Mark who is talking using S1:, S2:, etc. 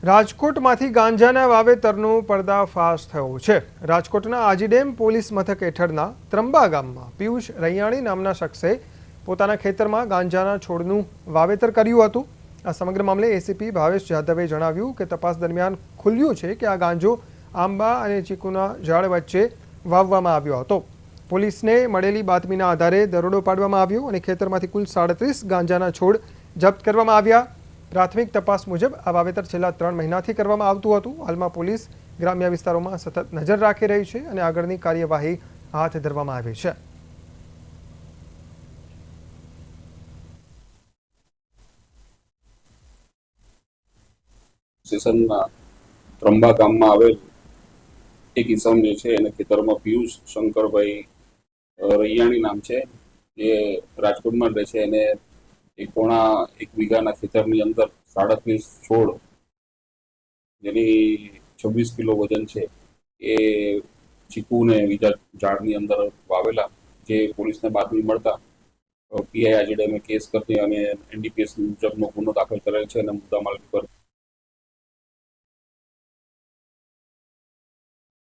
S1: રાજકોટમાંથી ગાંજાના વાવેતરનો પર્દાફાશ થયો છે। રાજકોટના આજીડેમ પોલીસ મથક હેઠળના ત્રંબા ગામમાં પિયુષ રૈયાણી નામના શખ્સે પોતાના ખેતરમાં ગાંજાના છોડનું વાવેતર કર્યું હતું। આ સમગ્ર મામલે એસીપી ભાવેશ જાદવે જણાવ્યું કે તપાસ દરમિયાન ખુલ્યું છે કે આ ગાંજો આંબા અને ચીકુના ઝાડ વચ્ચે વાવવામાં આવ્યો હતો। પોલીસને મળેલી બાતમીના આધારે દરોડો પાડવામાં આવ્યો અને ખેતરમાંથી કુલ 37 ગાંજાના છોડ જપ્ત કરવામાં આવ્યા। પ્રાથમિક તપાસ મુજબ આ વાવેતર છેલ્લા 3 મહિનાથી કરવામાં આવતું હતું। હાલમાં પોલીસ ગ્રામ્ય વિસ્તારોમાં સતત નજર રાખી રહી છે અને આગળની કાર્યવાહી હાથ ધરવામાં આવી છે।
S2: સ્ટેશનના ત્રંબા ગામમાં આવેલ એક ઇસમ જે છે એને ખેતરમાં પિયુષ શંકરભાઈ રૈયાણી નામ છે, જે રાજકોટમાં રહે છે। એને 1 વીઘાના ખેતરની અંદર 37 છોડ જેની 26 કિલો વજન છે એ ચીકુને બીજા ઝાડની અંદર વાવેલા, જે પોલીસને બાતમી મળતા પીઆઈ આજીડેમે કેસ કરી અને એનડીપીએસ મુજબનો ગુનો દાખલ કરેલ છે અને મુદ્દામાલ પર